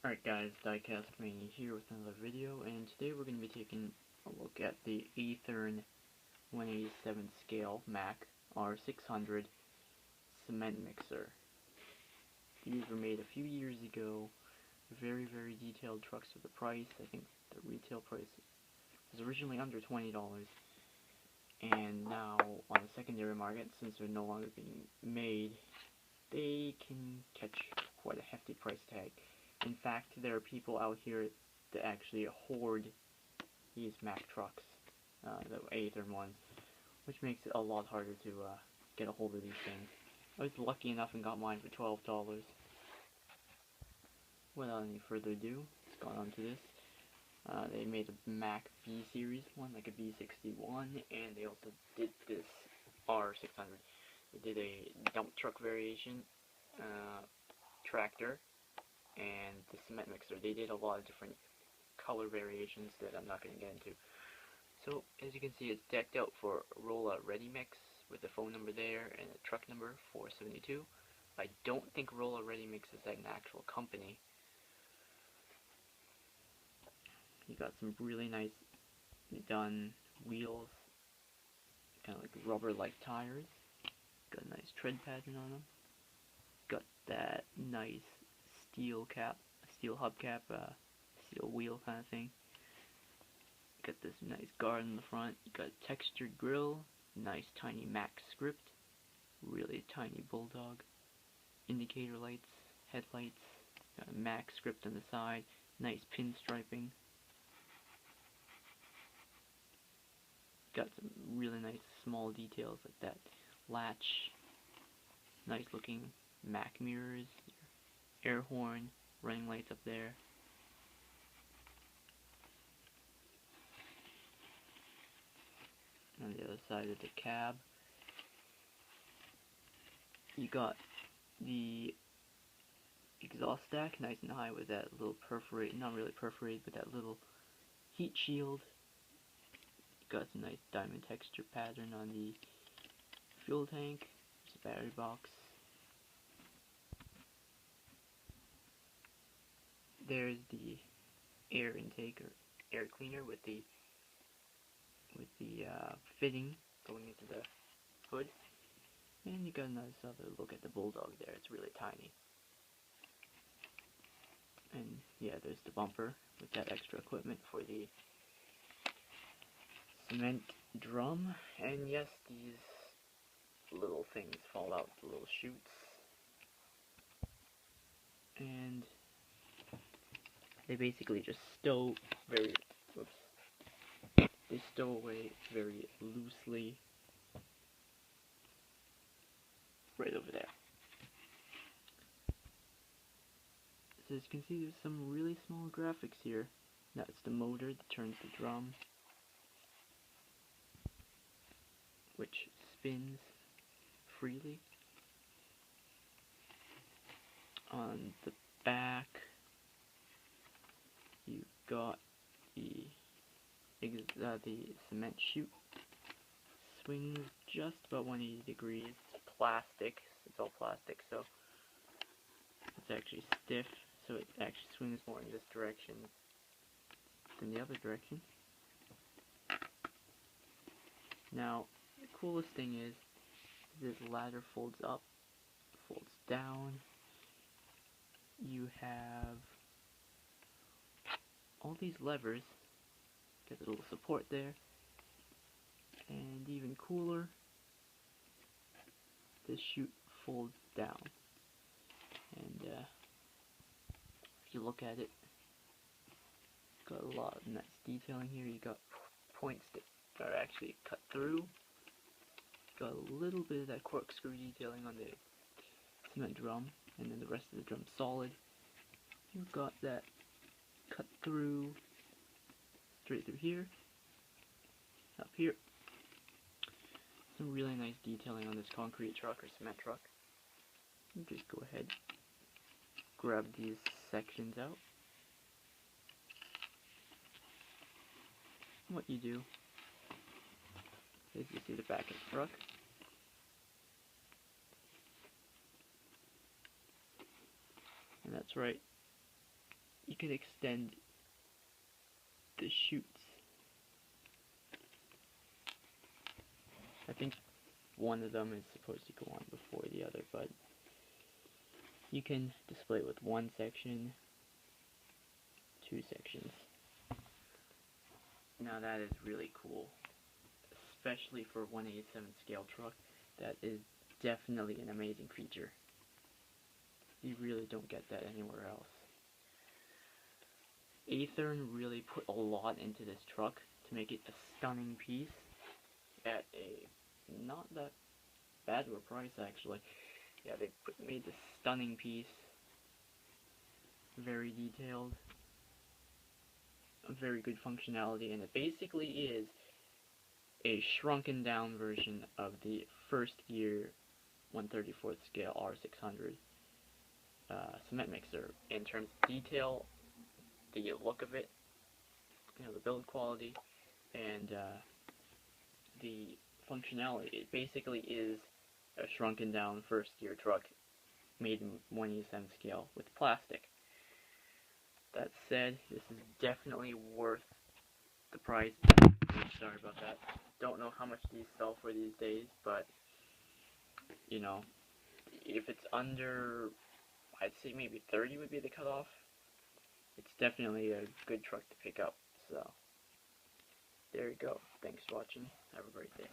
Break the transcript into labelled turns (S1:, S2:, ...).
S1: Alright guys, Diecast Mania here with another video, and today we're going to be taking a look at the Athearn 1/87 scale Mack R600 cement mixer. These were made a few years ago, very detailed trucks for the price. I think the retail price was originally under $20, and now on the secondary market, since they're no longer being made, they can catch quite a hefty price tag. In fact, there are people out here that actually hoard these Mack trucks, the Athearn ones, which makes it a lot harder to get a hold of these things. I was lucky enough and got mine for $12. Without any further ado, let's go on to this. They made a Mack V series one, like a V61, and they also did this R600. They did a dump truck variation, tractor, and the cement mixer. They did a lot of different color variations that I'm not going to get into. So, as you can see, it's decked out for Rolla Ready Mix with the phone number there and a truck number 472. I don't think Rolla Ready Mix is an actual company. You got some really nice done wheels, kind of like rubber-like tires. Got a nice tread pattern on them. Got that nice steel hubcap, steel wheel kind of thing. Got this nice guard in the front. You got a textured grille, nice tiny Mack script, really tiny bulldog, indicator lights, headlights, got a Mack script on the side, nice pinstriping. Got some really nice small details like that latch, nice looking Mack mirrors, air horn, running lights up there. On the other side of the cab, you got the exhaust stack nice and high with that little perforated, not really perforated, but that little heat shield. You got some nice diamond texture pattern on the fuel tank. There's a battery box. There's the air intake or air cleaner with the fitting going into the hood, and you got a nice other look at the bulldog there. It's really tiny, and yeah, there's the bumper with that extra equipment for the cement drum, and yes, these little things fall out, the little chutes, and they basically just stow they stow away very loosely right over there. So as you can see, there's some really small graphics here. That's the motor that turns the drum, which spins freely. On the back, you've got the cement chute. Swings just about 180 degrees. It's plastic. It's all plastic, so it's actually stiff. So it actually swings more in this direction than the other direction. Now, the coolest thing is this ladder folds up, folds down. You have all these levers. Got a little support there, and even cooler, this chute folds down, and if you look at it, got a lot of nice detailing here. You got points that are actually cut through, got a little bit of that corkscrew detailing on the cement drum, and then the rest of the drum solid. You've got that cut through straight through here, up here. Some really nice detailing on this concrete truck or cement truck. You just go ahead, grab these sections out. What you do is you see the back of the truck. And that's right, you can extend the chutes. I think one of them is supposed to go on before the other, but you can display it with one section, two sections. Now that is really cool, especially for 1/87 scale truck. That is definitely an amazing feature. You really don't get that anywhere else. Athearn really put a lot into this truck to make it a stunning piece at a not that bad of a price, actually. Yeah, they made this stunning piece, very detailed, very good functionality, and it basically is a shrunken down version of the first gear 1/34th scale R600 cement mixer in terms of detail, the look of it, the build quality, and the functionality. It basically is a shrunken down first gear truck made in 1/87 scale with plastic. That said, this is definitely worth the price. Sorry about that. Don't know how much these sell for these days, but you know, if it's under, I'd say maybe 30 would be the cutoff. It's definitely a good truck to pick up. So there you go. Thanks for watching. Have a great day.